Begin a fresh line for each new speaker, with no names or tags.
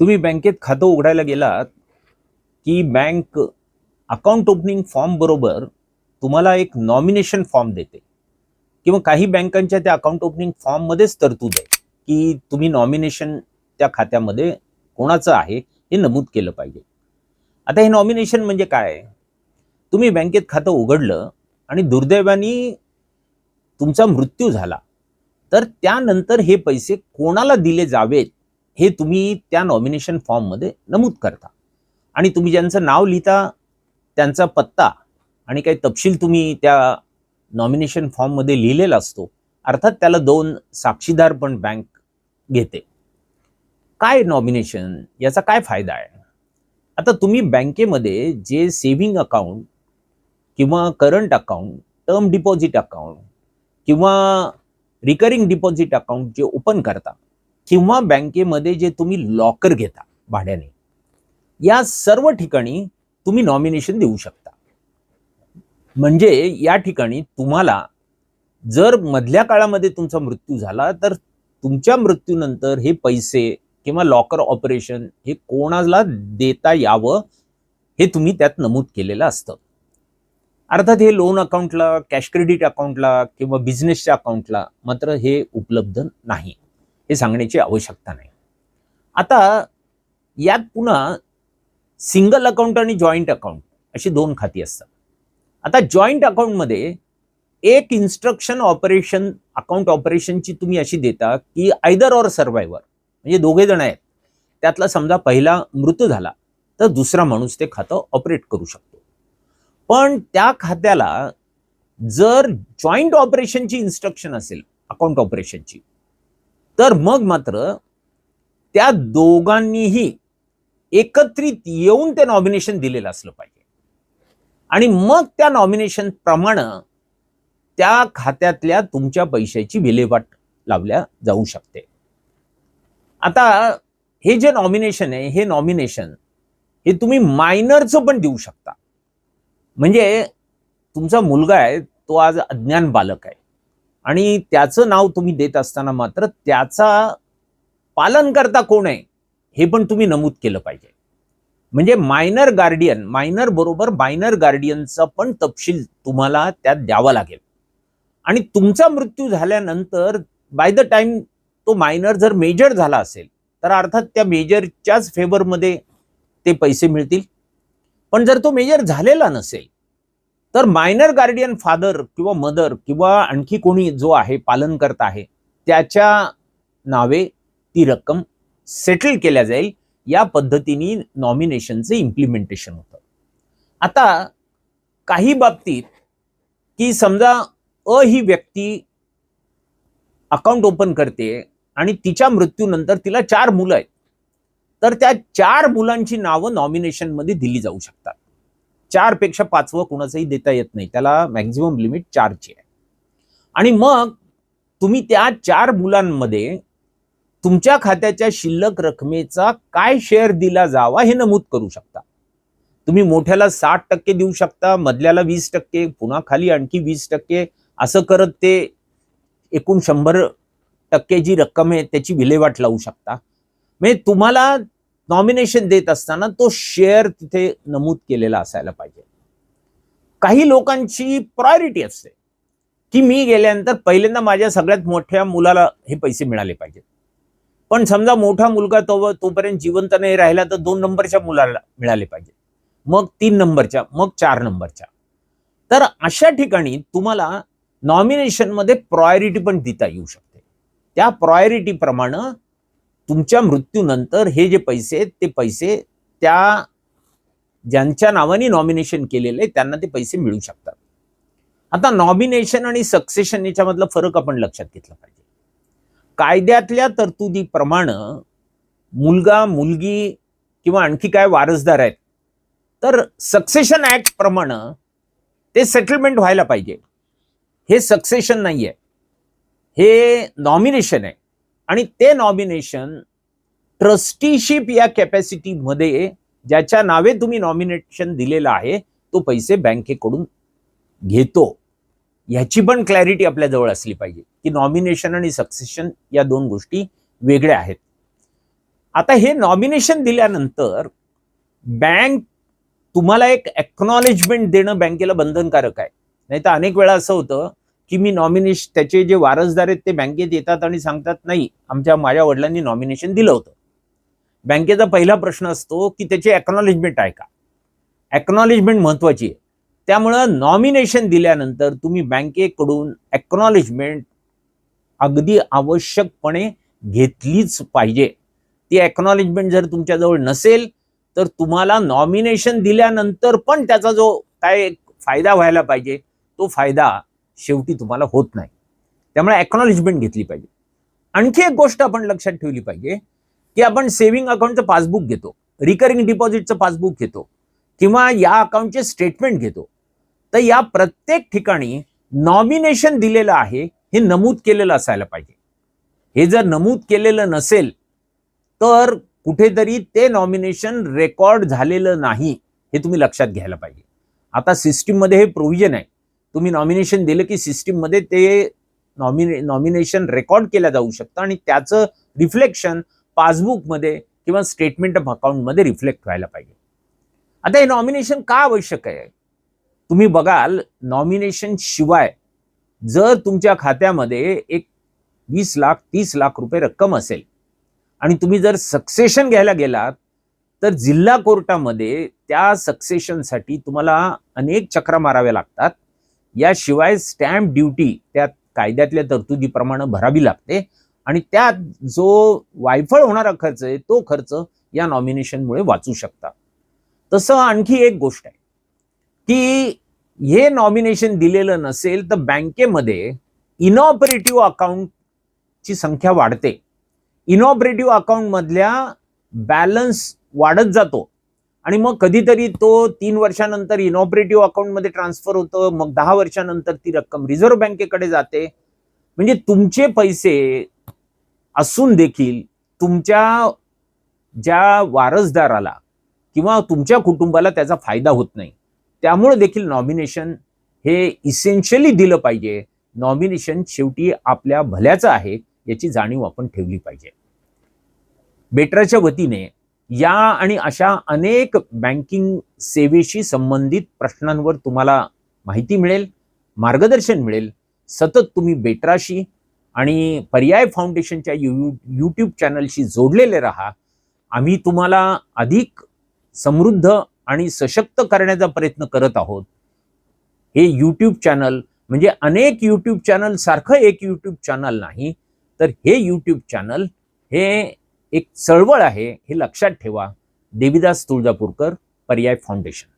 तुम्ही बँकेत खातं उघडायला गेलात की बँक अकाउंट ओपनिंग फॉर्म बरोबर तुम्हाला एक नॉमिनेशन फॉर्म देते किंवा काही बँकांच्या त्या अकाउंट ओपनिंग फॉर्म मध्येच तरतूद आहे की तुम्ही नॉमिनेशन त्या खात्यामध्ये कोणाचं आहे हे नमूद केलं पाहिजे. आता हे नॉमिनेशन म्हणजे काय? तुम्ही बँकेत खातं उघडलं आणि दुर्दैवाने तुमचा मृत्यू झाला तर त्यानंतर हे पैसे कोणाला दिले जावेत हे तुम्ही त्या नॉमिनेशन फॉर्म मध्ये नमूद करता आणि तुम्ही ज्यांचं नाव लिहिता त्यांचा पत्ता आणि काही तपशील तुम्ही त्या नॉमिनेशन फॉर्म मध्ये लिहिलेला असतो. अर्थात त्याला 2 साक्षीदार पण बँक घेते. काय नॉमिनेशन याचा काय फायदा आहे? आता तुम्ही बँकेमध्ये जे सेव्हिंग अकाउंट किंवा current account, term deposit account किंवा रिकरिंग डिपॉझिट अकाउंट जे ओपन करता किंवा बँकेमध्ये जे तुम्ही लॉकर घेता भाड्याने, या सर्व ठिकाणी तुम्ही नॉमिनेशन देऊ शकता. म्हणजे या ठिकाणी तुम्हाला जर मधल्या काळामध्ये तुमचा मृत्यू झाला तर तुमच्या मृत्यूनंतर हे पैसे किंवा लॉकर ऑपरेशन हे कोणाला देता यावं हे तुम्ही त्यात नमूद केलेलं असतं. अर्थात हे लोन अकाउंटला, कॅश क्रेडिट अकाउंटला किंवा बिझनेसच्या अकाउंटला मात्र हे उपलब्ध नाही, हे सांगण्याची आवश्यकता नाही. आता यात पुन्हा सिंगल अकाउंट आणि जॉईंट अकाउंट अशी 2 खाती असतात. आता जॉईंट अकाउंटमध्ये एक इन्स्ट्रक्शन ऑपरेशन, अकाउंट ऑपरेशनची तुम्ही अशी देता की आयदर ऑर सर्व्हायव्हर, म्हणजे दोघे जण आहेत, त्यातला समजा पहिला मृत्यू झाला तर दुसरा माणूस ते खातं ऑपरेट करू शकतो. पण त्या खात्याला जर जॉईंट ऑपरेशनची इन्स्ट्रक्शन असेल अकाउंट ऑपरेशनची, तर मग मात्र त्या दोघांनीही एकत्रित येऊन ते नॉमिनेशन दिलेलं असलं पाहिजे आणि मग त्या नॉमिनेशन प्रमाणे त्या खात्यातल्या तुमच्या पैशाची विल्हेवाट लावल्या जाऊ शकते. आता हे जे नॉमिनेशन आहे, हे नॉमिनेशन हे तुम्ही मायनरचं पण देऊ शकता. म्हणजे तुमचा मुलगा आहे, तो आज अज्ञान बालक आहे आणि त्याचं नाव तुम्ही देत असताना मात्र त्याचा पालनकर्ता कोण आहे हे पण तुम्ही नमूद केलं पाहिजे. म्हणजे मायनर गार्डियन, मायनर बरोबर मायनर गार्डियनचा पण तपशील तुम्हाला त्यात द्यावा लागेल. आणि तुमचा मृत्यू झाल्यानंतर बाय द टाइम तो मायनर जर मेजर झाला असेल तर अर्थात त्या मेजरच्याच फेवरमध्ये ते पैसे मिळतील. पण जर तो मेजर झालेला नसेल तर मायनर गार्डियन फादर किंवा मदर किंवा आणखी कोणी जो आहे पालनकर्ता आहे त्याच्या नावे ती रक्कम सेटल केल्या जाईल. या पद्धतीने नॉमिनेशनचे इम्प्लिमेंटेशन होतं. आता काही बाबतीत की समजा ही व्यक्ती अकाउंट ओपन करते आणि तिच्या मृत्यूनंतर तिला 4 मुलं आहेत, तर त्या 4 मुलांची नावं नॉमिनेशन मध्ये दिली जाऊ शकतात. 4 पेक्षा 5वं कुणाचंही देता येत नाही, त्याला मॅक्झिमम लिमिट 4 ची आहे. आणि मग तुम्ही त्या 4 मुलांमध्ये तुमच्या खात्याच्या शिल्लक रकमेचा काय शेअर दिला जावा हे नमूद करू शकता. तुम्ही मोठ्याला 60% देऊ शकता, मधल्याला 20%, पुन्हा खाली आणखी 20%, असं करत ते एकूण 100% जी रक्कम आहे त्याची विल्हेवाट लावू शकता. म्हणजे तुम्हाला नॉमिनेशन देत असताना तो शेअर तिथे नमूद केलेला असायला पाहिजे. काही लोकांची प्रायोरिटी असते की मी गेल्यानंतर पहिल्यांदा माझ्या सगळ्यात मोठ्या मुलाला हे पैसे मिळाले पाहिजेत. पण समजा मोठा मुलगा तोपर्यंत जिवंत नाही राहिला तर 2 नंबरच्या मुलाला मिळाले पाहिजे, मग 3 नंबरच्या, मग 4 नंबरच्या. तर अशा ठिकाणी तुम्हाला नॉमिनेशन मध्ये प्रायोरिटी पण देता येऊ शकते. त्या प्रायोरिटी प्रमाणे तुमच्या मृत्यूनंतर हे जे पैसे आहेत ते पैसे त्या ज्यांच्या नावाने नॉमिनेशन केलेले त्यांना ते पैसे मिळू शकतात. आता नॉमिनेशन आणि सक्सेशन याच्यामधला फरक आपण लक्षात घेतला पाहिजे. कायद्यातल्या तरतुदीप्रमाणे मुलगा, मुलगी किंवा आणखी काय वारसदार आहेत तर सक्सेशन ऍक्ट प्रमाणे ते सेटलमेंट व्हायला पाहिजे. हे सक्सेशन नाहीये, हे नॉमिनेशन आहे. आणि ते नॉमिनेशन ट्रस्टीशिप या कॅपॅसिटी मध्ये ज्याच्या नावे तुम्ही नॉमिनेशन दिलेलं आहे तो पैसे बँकेकडून घेतो. ह्याची पण क्लॅरिटी आपल्या जवळ असली पाहिजे की नॉमिनेशन आणि सक्सेशन या 2 गोष्टी वेगळ्या आहेत. आता हे नॉमिनेशन दिल्यानंतर बँक तुम्हाला एक एक्नॉलेजमेंट देणं बँकेला बंधनकारक आहे. नाही तर अनेक वेळा असं होतं की मी त्याचे जे वारसदार आहेत ते बँकेत येतात आणि सांगतात नाही माझ्या वडिलांनी नॉमिनेशन दिलं होतं. बँकेचा पहिला प्रश्न असतो की त्याची एक्नॉलेजमेंट आहे का. एक्नॉलेजमेंट महत्वाची आहे. त्यामुळं नॉमिनेशन दिल्यानंतर तुम्ही बँकेकडून एक्नॉलेजमेंट अगदी आवश्यकपणे घेतलीच पाहिजे. ती एक्नॉलेजमेंट जर तुमच्याजवळ नसेल तर तुम्हाला नॉमिनेशन दिल्यानंतर पण त्याचा जो काय फायदा व्हायला पाहिजे तो फायदा शेवटी तुम्हाला होत नाही. त्यामुळे एक्नॉलेजमेंट घेतली पाहिजे. आणखी एक गोष्ट आपण लक्षात ठेवली पाहिजे की आपण सेव्हिंग अकाउंटचं पासबुक घेतो, रिकरिंग डिपॉझिटचं पासबुक घेतो किंवा या अकाउंटचे स्टेटमेंट घेतो. तर या प्रत्येक ठिकाणी नॉमिनेशन दिलेलं आहे हे नमूद केलेलं असायला पाहिजे. हे जर नमूद केलेलं नसेल तर कुठेतरी ते नॉमिनेशन रेकॉर्ड झालेलं नाही हे तुम्ही लक्षात घ्यायला पाहिजे. आता सिस्टीममध्ये हे प्रोव्हिजन आहे. तुम्ही नॉमिनेशन दिलं की सिस्टीममध्ये ते नॉमिनेशन रेकॉर्ड केलं जाऊ शकतं आणि त्याचं रिफ्लेक्शन पासबुकमध्ये किंवा स्टेटमेंट ऑफ अकाउंटमध्ये रिफ्लेक्ट व्हायला पाहिजे. आता हे नॉमिनेशन का आवश्यक आहे. तुम्ही बघाल नॉमिनेशन शिवाय जर तुमच्या खात्यामध्ये एक 20 लाख 30 लाख रुपये रक्कम असेल आणि तुम्ही जर सक्सेशन घ्यायला गेलात तर जिल्हा कोर्टामध्ये त्या सक्सेशनसाठी तुम्हाला अनेक चक्रा माराव्या लागतात. याशिवाय स्टॅम्प ड्युटी त्या कायद्यातल्या तरतुदीप्रमाणे भरावी लागते आणि त्यात जो वायफळ होणारा खर्च आहे तो खर्च या नॉमिनेशनमुळे वाचू शकता. तसं आणखी एक गोष्ट आहे की हे नॉमिनेशन दिलेलं नसेल तर बँकेमध्ये इनऑपरेटिव्ह अकाउंटची संख्या वाढते. इनऑपरेटिव्ह अकाउंट मधल्या बॅलन्स वाढत जातो आणि मग कधीतरी तो 3 वर्षानंतर इनऑपरेटिव्ह अकाउंटमध्ये ट्रान्सफर होतं. मग 10 वर्षानंतर ती रक्कम रिझर्व्ह बँकेकडे जाते. म्हणजे तुमचे पैसे असून देखील तुमच्या ज्या वारसदाराला किंवा तुमच्या कुटुंबाला त्याचा फायदा होत नाही. त्यामुळे देखील नॉमिनेशन हे इसेन्शियली दिलं पाहिजे. नॉमिनेशन शेवटी आपल्या भल्याचं आहे याची जाणीव आपण ठेवली पाहिजे. बेटराच्या वतीने या आणि अशा अनेक बँकिंग सेवेशी संबंधित प्रश्नांवर तुम्हाला माहिती मिळेल, मार्गदर्शन मिळेल. सतत तुम्ही बेटराशी आणि पर्याय फाउंडेशनच्या यूट्यूब चॅनलशी जोडलेले राहा. आम्ही तुम्हाला अधिक समृद्ध आणि सशक्त करण्याचा प्रयत्न करत आहोत. हे यूट्यूब चॅनल म्हणजे अनेक यूट्यूब चॅनल सारखं एक यूट्यूब चॅनल नाही, तर हे यूट्यूब चॅनल हे एक चळवळ आहे हे लक्षात ठेवा. देविदास तुळजापूरकर, पर्याय फाउंडेशन.